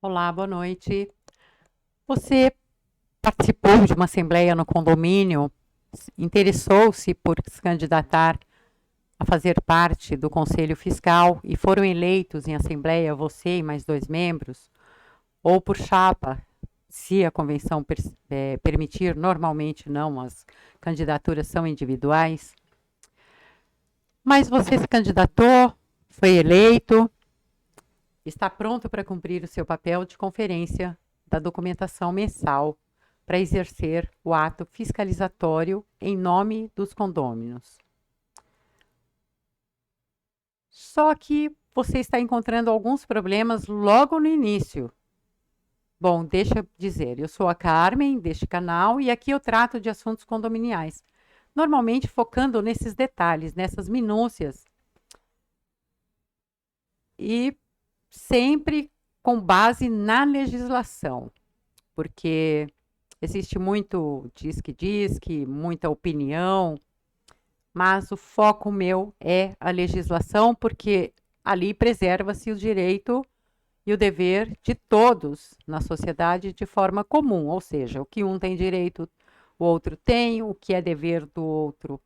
Olá, boa noite. Você participou de uma assembleia no condomínio, interessou-se por se candidatar a fazer parte do Conselho Fiscal e foram eleitos em assembleia você e mais dois membros, ou por chapa, se a convenção permitir, normalmente não, as candidaturas são individuais. Mas você se candidatou, foi eleito, está pronto para cumprir o seu papel de conferência da documentação mensal para exercer o ato fiscalizatório em nome dos condôminos. Só que você está encontrando alguns problemas logo no início. Bom, deixa eu dizer, eu sou a Carmen deste canal e aqui eu trato de assuntos condominiais, normalmente focando nesses detalhes, nessas minúcias e sempre com base na legislação, porque existe muito diz-que, muita opinião, mas o foco meu é a legislação, porque ali preserva-se o direito e o dever de todos na sociedade de forma comum, ou seja, o que um tem direito, o outro tem, o que é dever do outro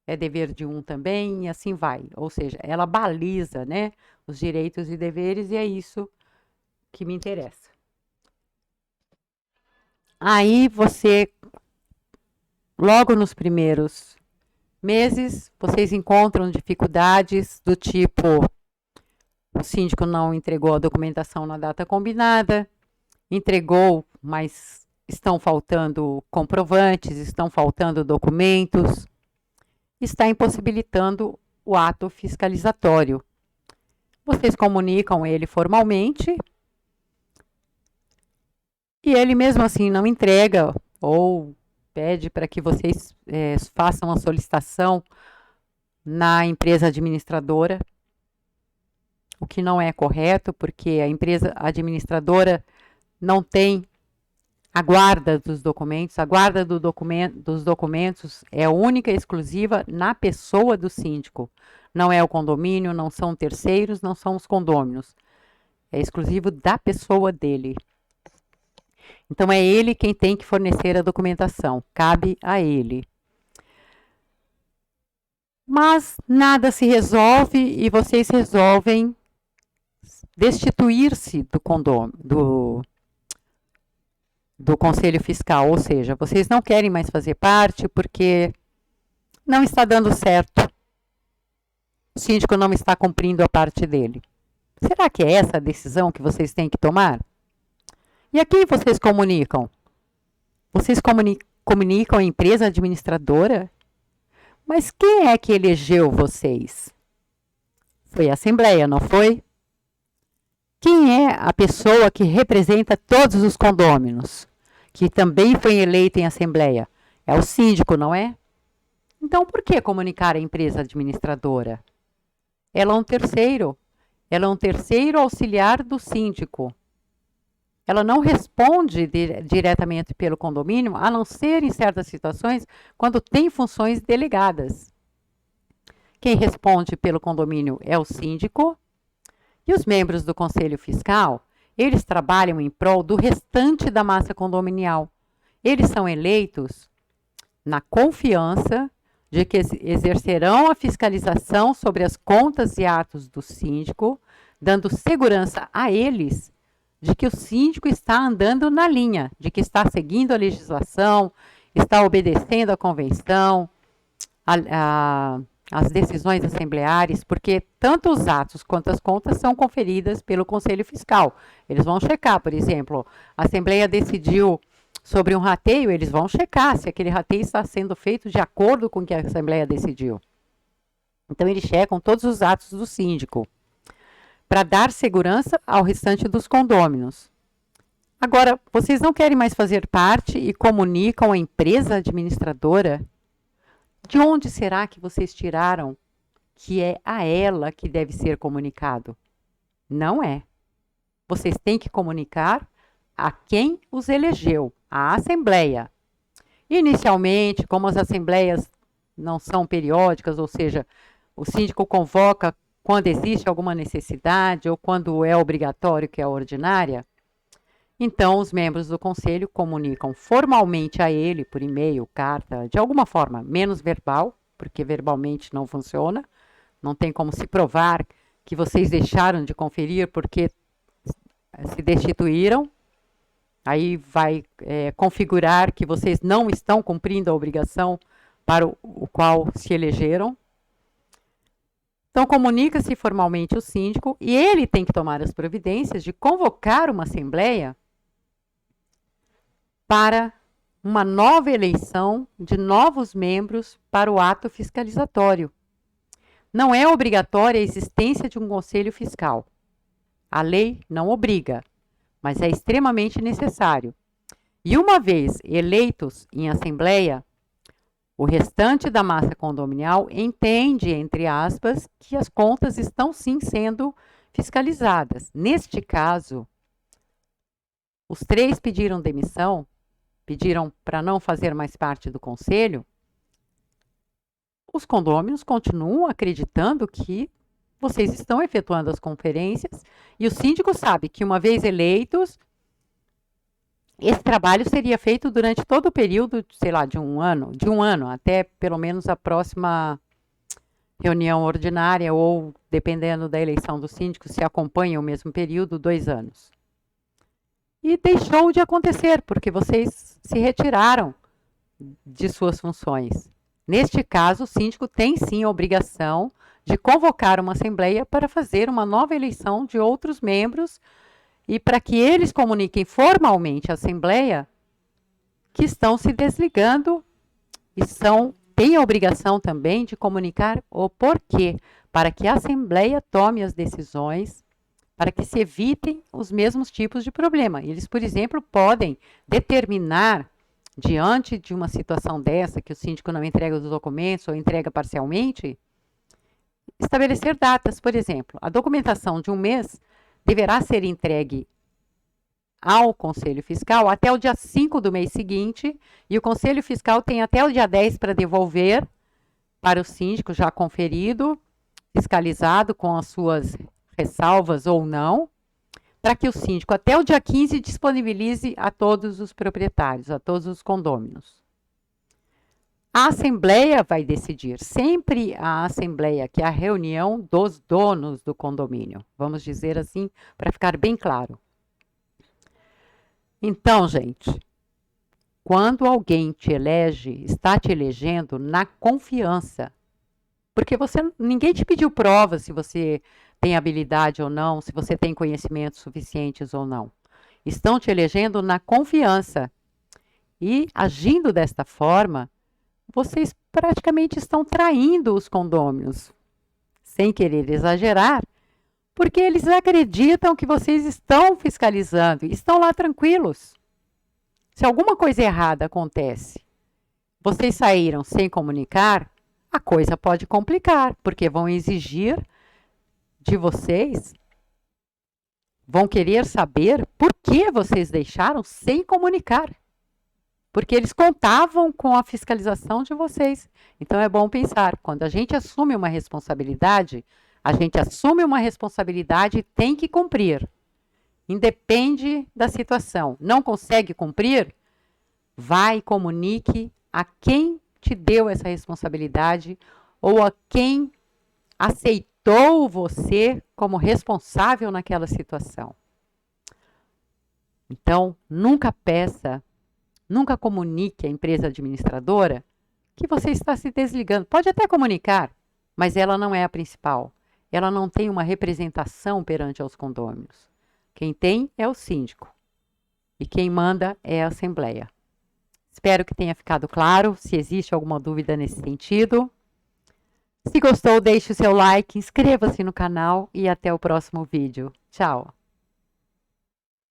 é dever de um também, e assim vai. Ou seja, ela baliza, né, os direitos e deveres, e é isso que me interessa. Aí você, logo nos primeiros meses, vocês encontram dificuldades do tipo: o síndico não entregou a documentação na data combinada, entregou, mas estão faltando comprovantes, estão faltando documentos, está impossibilitando o ato fiscalizatório. Vocês comunicam ele formalmente e ele mesmo assim não entrega ou pede para que vocês façam a solicitação na empresa administradora, o que não é correto, porque a empresa administradora não tem a guarda dos documentos. A guarda dos documentos é única e exclusiva na pessoa do síndico. Não é o condomínio, não são terceiros, não são os condôminos. É exclusivo da pessoa dele. Então é ele quem tem que fornecer a documentação, cabe a ele. Mas nada se resolve e vocês resolvem destituir-se do condomínio, do Conselho Fiscal, ou seja, vocês não querem mais fazer parte porque não está dando certo. O síndico não está cumprindo a parte dele. Será que é essa a decisão que vocês têm que tomar? E a quem vocês comunicam? Vocês comunicam a empresa administradora? Mas quem é que elegeu vocês? Foi a Assembleia, não foi? Quem é a pessoa que representa todos os condôminos, que também foi eleita em Assembleia? É o síndico, não é? Então, por que comunicar a empresa administradora? Ela é um terceiro. Ela é um terceiro auxiliar do síndico. Ela não responde diretamente pelo condomínio, a não ser em certas situações, quando tem funções delegadas. Quem responde pelo condomínio é o síndico e os membros do Conselho Fiscal, eles trabalham em prol do restante da massa condominial. Eles são eleitos na confiança de que exercerão a fiscalização sobre as contas e atos do síndico, dando segurança a eles de que o síndico está andando na linha, de que está seguindo a legislação, está obedecendo à convenção, às decisões assembleares, porque tanto os atos quanto as contas são conferidas pelo Conselho Fiscal. Eles vão checar, por exemplo, a Assembleia decidiu sobre um rateio, eles vão checar se aquele rateio está sendo feito de acordo com o que a Assembleia decidiu. Então, eles checam todos os atos do síndico, para dar segurança ao restante dos condôminos. Agora, vocês não querem mais fazer parte e comunicam a empresa administradora? De onde será que vocês tiraram que é a ela que deve ser comunicado? Não é. Vocês têm que comunicar a quem os elegeu, a Assembleia. Inicialmente, como as assembleias não são periódicas, ou seja, o síndico convoca quando existe alguma necessidade ou quando é obrigatório, que é ordinária, Então, os membros do conselho comunicam formalmente a ele, por e-mail, carta, de alguma forma, menos verbal, porque verbalmente não funciona, não tem como se provar que vocês deixaram de conferir porque se destituíram. Aí vai configurar que vocês não estão cumprindo a obrigação para o qual se elegeram. Então, comunica-se formalmente o síndico e ele tem que tomar as providências de convocar uma assembleia para uma nova eleição de novos membros para o ato fiscalizatório. Não é obrigatória a existência de um conselho fiscal. A lei não obriga, mas é extremamente necessário. E uma vez eleitos em assembleia, o restante da massa condominial entende, entre aspas, que as contas estão sim sendo fiscalizadas. Neste caso, os 3 pediram demissão, pediram para não fazer mais parte do conselho. Os condôminos continuam acreditando que vocês estão efetuando as conferências e o síndico sabe que, uma vez eleitos, esse trabalho seria feito durante todo o período, sei lá, de um ano até pelo menos a próxima reunião ordinária ou, dependendo da eleição do síndico, se acompanha o mesmo período, 2 anos. E deixou de acontecer, porque vocês se retiraram de suas funções. Neste caso, o síndico tem sim a obrigação de convocar uma assembleia para fazer uma nova eleição de outros membros e para que eles comuniquem formalmente à assembleia que estão se desligando e têm a obrigação também de comunicar o porquê, para que a assembleia tome as decisões, para que se evitem os mesmos tipos de problema. Eles, por exemplo, podem determinar, diante de uma situação dessa, que o síndico não entrega os documentos ou entrega parcialmente, estabelecer datas. Por exemplo, a documentação de um mês deverá ser entregue ao Conselho Fiscal até o dia 5 do mês seguinte, e o Conselho Fiscal tem até o dia 10 para devolver para o síndico já conferido, fiscalizado com as suas ressalvas ou não, para que o síndico até o dia 15 disponibilize a todos os proprietários, a todos os condôminos. A assembleia vai decidir, sempre a assembleia, que é a reunião dos donos do condomínio, vamos dizer assim, para ficar bem claro. Então, gente, quando alguém te elege, está te elegendo na confiança, porque ninguém te pediu prova se você tem habilidade ou não, se você tem conhecimentos suficientes ou não. Estão te elegendo na confiança. E agindo desta forma, vocês praticamente estão traindo os condôminos, sem querer exagerar, porque eles acreditam que vocês estão fiscalizando e estão lá tranquilos. Se alguma coisa errada acontece, vocês saíram sem comunicar, a coisa pode complicar, porque vão exigir de vocês, vão querer saber por que vocês deixaram sem comunicar. Porque eles contavam com a fiscalização de vocês. Então é bom pensar, quando a gente assume uma responsabilidade, a gente assume uma responsabilidade e tem que cumprir. Independe da situação. Não consegue cumprir? Vai e comunique a quem te deu essa responsabilidade ou a quem aceitou você como responsável naquela situação. Então, nunca peça, nunca comunique à empresa administradora que você está se desligando. Pode até comunicar, mas ela não é a principal. Ela não tem uma representação perante aos condôminos. Quem tem é o síndico. E quem manda é a assembleia. Espero que tenha ficado claro. Se existe alguma dúvida nesse sentido. Se gostou, deixe o seu like, inscreva-se no canal e até o próximo vídeo. Tchau!